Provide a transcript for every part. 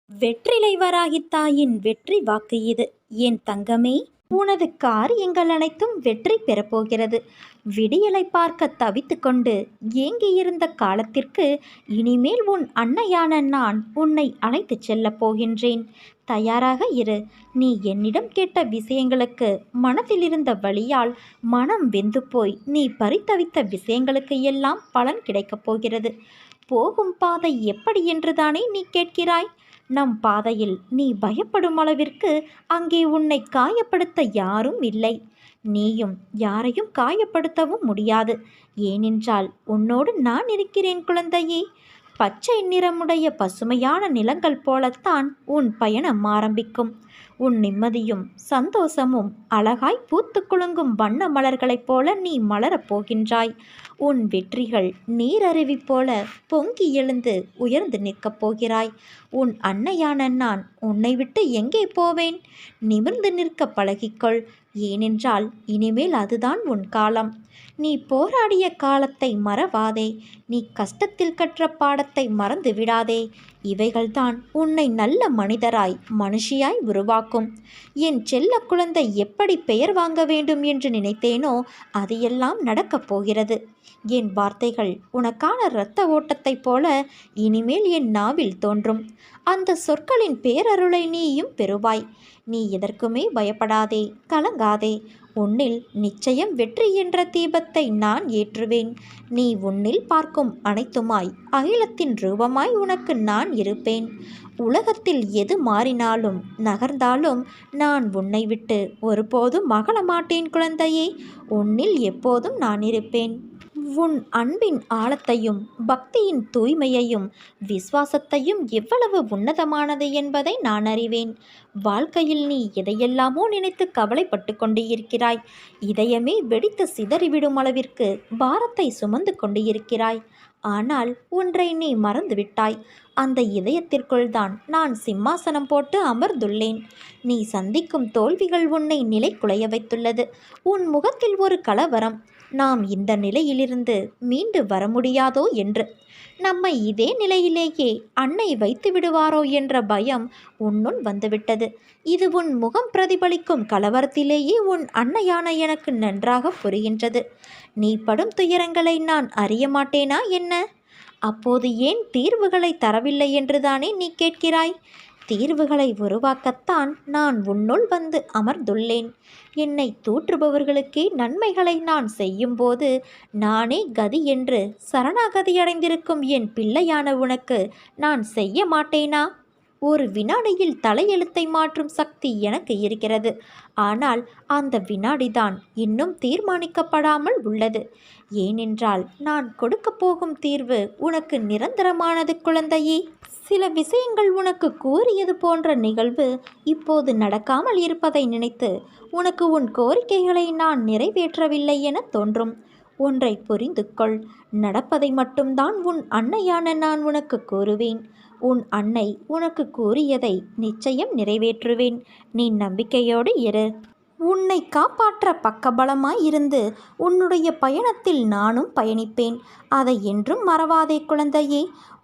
வெற்றிலை வராகி தாயின் வெற்றி வாக்கு இது. என் தங்கமே, உனது காரியங்கள் அனைத்தும் வெற்றி பெறப்போகிறது. விடியலை பார்க்க தவித்து கொண்டு ஏங்கியிருந்த காலத்திற்கு இனிமேல் உன் அன்னையான நான் உன்னை அழைத்துச் செல்லப் போகின்றேன். தயாராக இரு. நீ என்னிடம் கேட்ட விஷயங்களுக்கு மனதில் இருந்த வலியால் மனம் வெந்து போய் நீ பரிதவித்த விஷயங்களுக்கு எல்லாம் பலன் கிடைக்கப் போகிறது. போகும் பாதை எப்படி என்றுதானே நீ கேட்கிறாய்? நம் பாதையில் நீ பயப்படும் அளவிற்கு அங்கே உன்னை காயப்படுத்த யாரும் இல்லை. நீயும் யாரையும் காயப்படுத்தவும் முடியாது. ஏனென்றால் உன்னோடு நான் இருக்கிறேன் குழந்தையே. பச்சை நிறமுடைய பசுமையான நிலங்கள் போலத்தான் உன் பயணம் ஆரம்பிக்கும். உன் நிம்மதியும் சந்தோஷமும் அழகாய் பூத்து குலுங்கும் வண்ண மலர்களைப் போல நீ மலரப் போகின்றாய். உன் வெற்றிகள் நீரருவி போல பொங்கி எழுந்து உயர்ந்து நிற்கப் போகிறாய். உன் அன்னையான நான் உன்னை விட்டு எங்கே போவேன்? நிமிர்ந்து நிற்க பழகிக்கொள். ஏனென்றால் இனிமேல் அதுதான் உன் காலம். நீ போராடிய காலத்தை மறவாதே. நீ கஷ்டத்தில் கற்ற பாடத்தை மறந்து விடாதே. இவைகள்தான் உன்னை நல்ல மனிதராய் மனுஷியாய் உருவாக்கும். என் செல்ல குழந்தை எப்படி பெயர் வாங்க வேண்டும் என்று நினைத்தேனோ அது எல்லாம் நடக்கப் போகிறது. என் வார்த்தைகள் உனக்கான இரத்த ஓட்டத்தைப் போல இனிமேல் என் நாவில் தோன்றும். அந்த சொற்களின் பேரருளை நீயும் பெறுவாய். நீ எதற்குமே பயப்படாதே, கலங்காதே. உன்னில் நிச்சயம் வெற்றி என்ற தீபத்தை நான் ஏற்றுவேன். நீ உன்னில் பார்க்கும் அனைத்துமாய் அகிலத்தின் ரூபமாய் உனக்கு நான் இருப்பேன். உலகத்தில் எது மாறினாலும் நகர்ந்தாலும் நான் உன்னை விட்டு ஒருபோதும் அகல மாட்டேன் குழந்தையே. உன்னில் எப்போதும் நான் இருப்பேன். உன் அன்பின் ஆழத்தையும் பக்தியின் தூய்மையையும் விசுவாசத்தையும் எவ்வளவு உன்னதமானது என்பதை நான் அறிவேன். வாழ்க்கையில் நீ எதையெல்லாமோ நினைத்து கவலைப்பட்டு கொண்டு இருக்கிறாய். இதயமே வெடித்து சிதறிவிடும் அளவிற்கு பாரத்தை சுமந்து கொண்டு இருக்கிறாய். ஆனால் ஒன்றை நீ மறந்துவிட்டாய். அந்த இதயத்திற்குள் தான் நான் சிம்மாசனம் போட்டு அமர்ந்துள்ளேன். நீ சந்திக்கும் தோல்விகள் உன்னை நிலை குலைய வைத்துள்ளது. உன் முகத்தில் ஒரு கலவரம். நாம் இந்த நிலையிலிருந்து மீண்டு வர முடியாதோ என்று. நம்மை இதே நிலையிலேயே அன்னை வைத்து விடுவாரோ என்ற பயம் உன்னுள் வந்துவிட்டது. இது உன் முகம் பிரதிபலிக்கும் கலவரத்திலேயே உன் அன்னையான எனக்கு நன்றாக புரிகின்றது. நீ படும் துயரங்களை நான் அறிய மாட்டேனா என்ன? அப்போது ஏன் தீர்வுகளை தரவில்லை என்றுதானே நீ கேட்கிறாய்? தீர்வுகளை உருவாக்கத்தான் நான் உன்னுள் வந்து அமர்ந்துள்ளேன். என்னை தூற்றுபவர்களுக்கே நன்மைகளை நான் செய்யும்போது நானே கதி என்று சரணாகதியடைந்திருக்கும் என் பிள்ளையான உனக்கு நான் செய்ய மாட்டேனா? ஒரு வினாடியில் தலையெழுத்தை மாற்றும் சக்தி எனக்கு இருக்கிறது. ஆனால் அந்த வினாடிதான் இன்னும் தீர்மானிக்கப்படாமல் உள்ளது. ஏனென்றால் நான் கொடுக்கப் போகும் தீர்வு உனக்கு நிரந்தரமானது குழந்தையே. சில விஷயங்கள் உனக்கு கூறியது போன்ற நிகழ்வு இப்போது நடக்காமல் இருப்பதை நினைத்து உனக்கு உன் கோரிக்கைகளை நான் நிறைவேற்றவில்லை என தோன்றும். ஒன்றை புரிந்து கொள். நடப்பதை மட்டும்தான் உன் அன்னையான நான் உனக்கு கூறுவேன். உன் அன்னை உனக்கு கூறியதை நிச்சயம் நிறைவேற்றுவேன். நீ நம்பிக்கையோடு இரு. உன்னை காப்பாற்ற பக்கபலமாய் இருந்து உன்னுடைய பயணத்தில் நானும் பயணிப்பேன். அதை என்றும் மறவாதே குழந்தையே.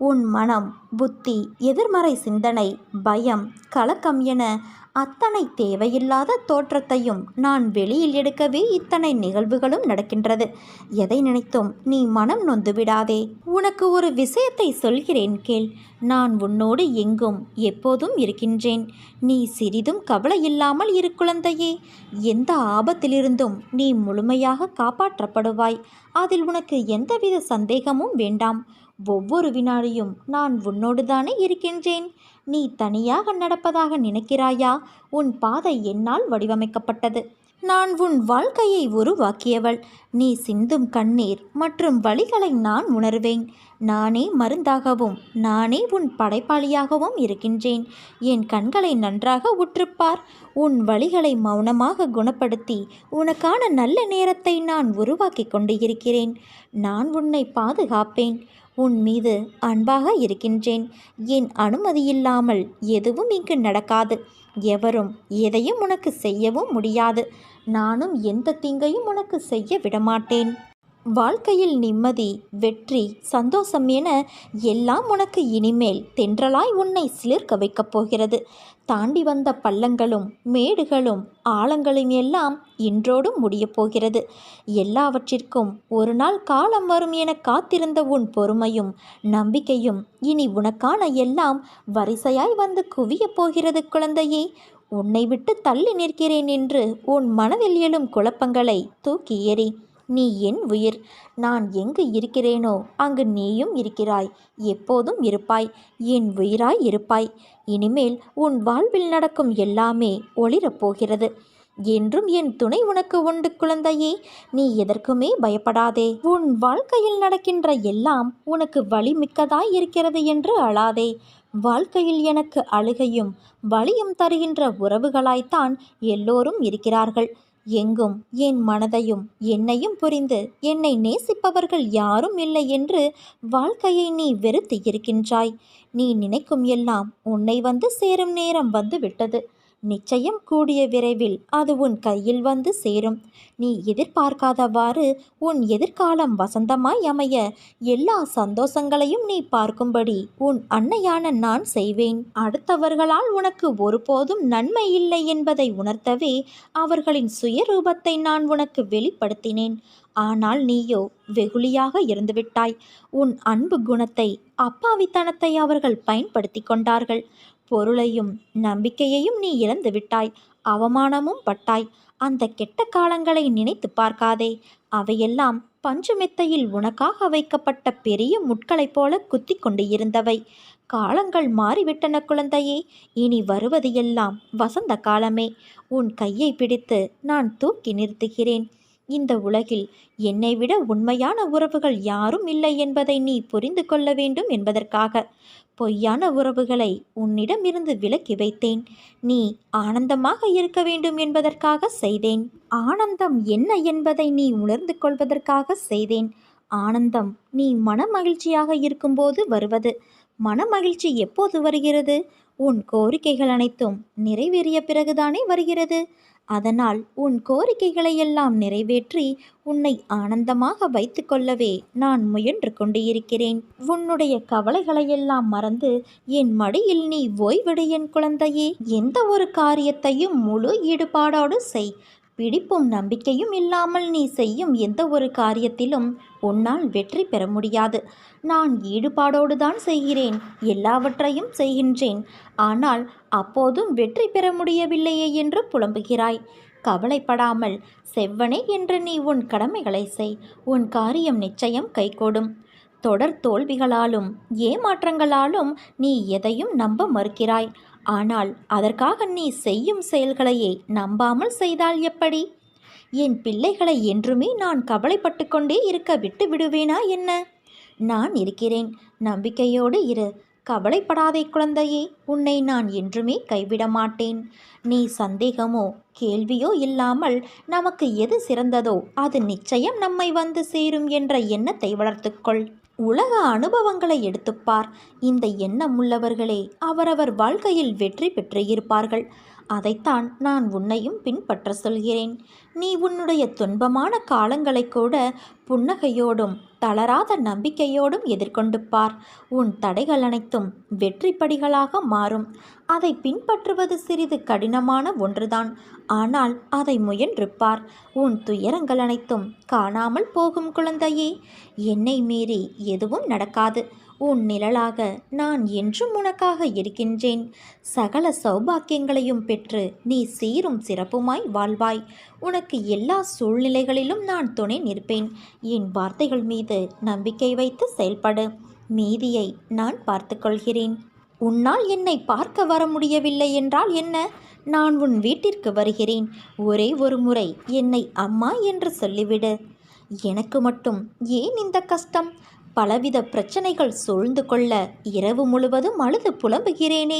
உன் மனம், புத்தி, எதிர்மறை சிந்தனை, பயம், கலக்கம் என அத்தனை தேவையில்லாத தோற்றத்தையும் நான் வெளியில் எடுக்கவே இத்தனை நிகழ்வுகளும் நடக்கின்றது. எதை நினைத்தும் நீ மனம் நொந்து விடாதே. உனக்கு ஒரு விஷயத்தை சொல்கிறேன் கேள். நான் உன்னோடு எங்கும் எப்போதும் இருக்கின்றேன். நீ சிறிதும் கவலை இல்லாமல் இரு குழந்தையே. எந்த ஆபத்திலிருந்தும் நீ முழுமையாக காப்பாற்றப்படுவாய். அதில் உனக்கு எந்தவித சந்தேகமும் வேண்டாம். ஒவ்வொரு வினாடியும் நான் உன்னோடு தானே இருக்கின்றேன். நீ தனியாக நடப்பதாக நினைக்கிறாயா? உன் பாதை என்னால் வடிவமைக்கப்பட்டது. நான் உன் வாழ்க்கையை உருவாக்கியவள். நீ சிந்தும் கண்ணீர் மற்றும் வலிகளை நான் உணர்வேன். நானே மருந்தாகவும் நானே உன் படைப்பாளியாகவும் இருக்கின்றேன். என் கண்களை நன்றாக உற்றுப்பார். உன் வலிகளை மௌனமாக குணப்படுத்தி உனக்கான நல்ல நேரத்தை நான் உருவாக்கி கொண்டு இருக்கிறேன். நான் உன்னை பாதுகாப்பேன். உன் மீது அன்பாக இருக்கின்றேன். என் அனுமதியில்லாமல் எதுவும் இங்கு நடக்காது. எவரும் எதையும் உனக்கு செய்யவும் முடியாது. நானும் எந்த தீங்கையும் உனக்கு செய்ய விடமாட்டேன். வாழ்க்கையில் நிம்மதி, வெற்றி, சந்தோஷம் என எல்லாம் உனக்கு இனிமேல் தென்றலாய் உன்னை சிலிர்க்க வைக்கப் போகிறது. தாண்டி வந்த பள்ளங்களும் மேடுகளும் ஆழங்களும் எல்லாம் இன்றோடும் முடியப் போகிறது. எல்லாவற்றிற்கும் ஒரு நாள் காலம் வரும் என காத்திருந்த உன் பொறுமையும் நம்பிக்கையும் இனி உனக்கான எல்லாம் வரிசையாய் வந்து குவியப் போகிறது குழந்தையே. உன்னை விட்டு தள்ளி நிற்கிறேன் என்று உன் மனதில் எழும் குழப்பங்களை தூக்கி எறி. நீ என் உயிர். நான் எங்கு இருக்கிறேனோ அங்கு நீயும் இருக்கிறாய். எப்போதும் இருப்பாய். என் உயிராய் இருப்பாய். இனிமேல் உன் வாழ்வில் நடக்கும் எல்லாமே ஒளிரப் போகிறது. என்றும் என் துணை உனக்கு உண்டு குழந்தையே. நீ எதற்குமே பயப்படாதே. உன் வாழ்க்கையில் நடக்கின்ற எல்லாம் உனக்கு வலிமிக்கதாய் இருக்கிறது என்று அழாதே. வாழ்க்கையில் எனக்கு அழுகையும் வலியும் தருகின்ற உறவுகளாய்த்தான் எல்லோரும் இருக்கிறார்கள். எங்கும் என் மனதையும் என்னையும் புரிந்து என்னை நேசிப்பவர்கள் யாரும் இல்லை என்று வாழ்க்கையை நீ வெறுத்து இருக்கின்றாய். நீ நினைக்கும் எல்லாம் உன்னை வந்து சேரும் நேரம் வந்து விட்டது. நிச்சயம் கூடிய விரைவில் அது உன் கையில் வந்து சேரும். நீ எதிர்பார்க்காதவாறு உன் எதிர்காலம் வசந்தமாய் அமைய எல்லா சந்தோஷங்களையும் நீ பார்க்கும்படி உன் அன்னையான நான் செய்வேன். அடுத்தவர்களால் உனக்கு ஒருபோதும் நன்மை இல்லை என்பதை உணர்த்தவே அவர்களின் சுயரூபத்தை நான் உனக்கு வெளிப்படுத்தினேன். ஆனால் நீயோ வெகுளியாக இருந்துவிட்டாய். உன் அன்பு குணத்தை, அப்பாவித்தனத்தை அவர்கள் பயன்படுத்தி கொண்டார்கள். பொருளையும் நம்பிக்கையையும் நீ இழந்து விட்டாய். அவமானமும் பட்டாய். அந்த கெட்ட காலங்களை நினைத்து பார்க்காதே. அவையெல்லாம் பஞ்சுமெத்தையில் உனக்காக வைக்கப்பட்ட பெரிய முட்களைப் போல குத்தி கொண்டு இருந்தவை. காலங்கள் மாறிவிட்டன குழந்தையே. இனி வருவது எல்லாம் வசந்த காலமே. உன் கையை பிடித்து நான் தூக்கி நிறுத்துகிறேன். இந்த உலகில் என்னை விட உண்மையான உறவுகள் யாரும் இல்லை என்பதை நீ புரிந்து கொள்ள வேண்டும் என்பதற்காக பொய்யான உறவுகளை உன்னிடமிருந்து விலக்கி வைத்தேன். நீ ஆனந்தமாக இருக்க வேண்டும் என்பதற்காக செய்தேன். ஆனந்தம் என்ன என்பதை நீ உணர்ந்து கொள்வதற்காக செய்தேன். ஆனந்தம் நீ மனமகிழ்ச்சியாக இருக்கும்போது வருவது. மனமகிழ்ச்சி எப்போது வருகிறது? உன் கோரிக்கைகள் அனைத்தும் நிறைவேறிய பிறகுதானே வருகிறது. அதனால் உன் கோரிக்கைகளை எல்லாம் நிறைவேற்றி உன்னை ஆனந்தமாக வைத்து கொள்ளவே நான் முயன்று கொண்டு இருக்கிறேன். உன்னுடைய கவலைகளையெல்லாம் மறந்து என் மடியில் நீ ஓய்வெடு என் குழந்தையே. எந்த ஒரு காரியத்தையும் முழு ஈடுபாடோடு செய். பிடிப்பும் நம்பிக்கையும் இல்லாமல் நீ செய்யும் எந்த ஒரு காரியத்திலும் உன்னால் வெற்றி பெற முடியாது. நான் ஈடுபாடோடு தான் செய்கிறேன், எல்லாவற்றையும் செய்கின்றேன். ஆனால் அப்போதும் வெற்றி பெற முடியவில்லையே என்று புலம்புகிறாய். கவலைப்படாமல் செவ்வனே என்று நீ உன் கடமைகளை செய். உன் காரியம் நிச்சயம் கைகூடும். தொடர் தோல்விகளாலும் ஏமாற்றங்களாலும் நீ எதையும் நம்ப மறுக்கிறாய். ஆனால் அதற்காக நீ செய்யும் செயல்களையே நம்பாமல் செய்தால் எப்படி? என் பிள்ளைகளை என்றுமே நான் கவலைப்பட்டு கொண்டே இருக்க விட்டு விடுவேனா என்ன? நான் இருக்கிறேன். நம்பிக்கையோடு இரு. கவலைப்படாதே குழந்தையே. உன்னை நான் என்றுமே கைவிட மாட்டேன். நீ சந்தேகமோ கேள்வியோ இல்லாமல் நமக்கு எது சிறந்ததோ அது நிச்சயம் நம்மை வந்து சேரும் என்ற எண்ணத்தை வளர்த்துக்கொள். உலக அனுபவங்களை எடுத்துப்பார். இந்த எண்ணம் உள்ளவர்களே அவரவர் வாழ்க்கையில் வெற்றி பெற்று இருப்பார்கள். அதைத்தான் நான் உன்னையும் பின்பற்ற சொல்கிறேன். நீ உன்னுடைய துன்பமான காலங்களை கூட புன்னகையோடும் தளராத நம்பிக்கையோடும் எதிர்கொண்டு பார். உன் தடைகள் அனைத்தும் வெற்றி படிகளாக மாறும். அதை பின்பற்றுவது சிறிது கடினமான ஒன்றுதான். ஆனால் அதை முயன்று பார். உன் துயரங்கள் அனைத்தும் காணாமல் போகும் குழந்தையே. என்னை மீறி எதுவும் நடக்காது. உன் நிழலாக நான் என்றும் உனக்காக இருக்கின்றேன். சகல சௌபாக்கியங்களையும் பெற்று நீ சீரும் சிறப்புமாய் வாழ்வாய். உனக்கு எல்லா சூழ்நிலைகளிலும் நான் துணை நிற்பேன். என் வார்த்தைகள் மீது நம்பிக்கை வைத்து செயல்படு. மீதியை நான் பார்த்து கொள்கிறேன். உன்னால் என்னை பார்க்க வர முடியவில்லை என்றால் என்ன? நான் உன் வீட்டிற்கு வருகிறேன். ஒரே ஒரு முறை என்னை அம்மா என்று சொல்லிவிடு. எனக்கு மட்டும் ஏன் இந்த கஷ்டம்? பலவித பிரச்சனைகள் சூழ்ந்து கொள்ள இரவு முழுவதும் அழுது புலம்புகிறேனே.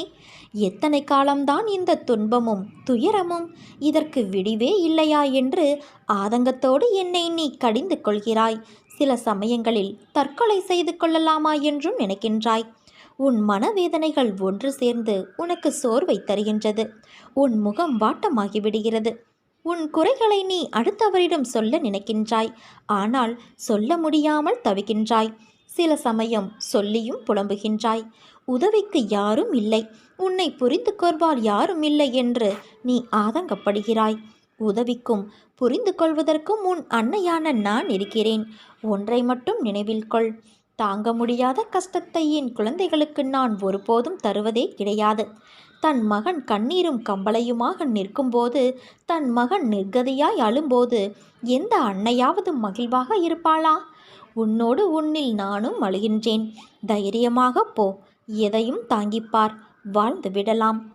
எத்தனை காலம்தான் இந்த துன்பமும் துயரமும்? இதற்கு விடிவே இல்லையா என்று ஆதங்கத்தோடு என்னை நீ கடிந்து கொள்கிறாய். சில சமயங்களில் தற்கொலை செய்து கொள்ளலாமா என்றும் நினைக்கின்றாய். உன் மனவேதனைகள் ஒன்று சேர்ந்து உனக்கு சோர்வை தருகின்றது. உன் முகம் வாட்டமாகி விடுகிறது. உன் குறைகளை நீ அடுத்தவரிடம் சொல்ல நினைக்கின்றாய், ஆனால் சொல்ல முடியாமல் தவிக்கின்றாய். சில சமயம் சொல்லியும் புலம்புகின்றாய். உதவிக்கு யாரும் இல்லை, உன்னை புரிந்து கொள்வார் யாரும் இல்லை என்று நீ ஆதங்கப்படுகிறாய். உதவிக்கும் புரிந்து கொள்வதற்கும் உன் அன்னையான நான் இருக்கிறேன். ஒன்றை மட்டும் நினைவில் கொள், தாங்க முடியாத கஷ்டத்தை என் குழந்தைகளுக்கு நான் ஒருபோதும் தருவதே கிடையாது. தன் மகன் கண்ணீரும் கம்பளையுமாக நிற்கும்போது, தன் மகன் நிர்கதியாய் அழும்போது எந்த அன்னையாவது மகிழ்வாக இருப்பாளா? உன்னில் நானும் அழுகின்றேன். தைரியமாக போ, எதையும் தாங்கிப்பார், வாழ்ந்து விடலாம்.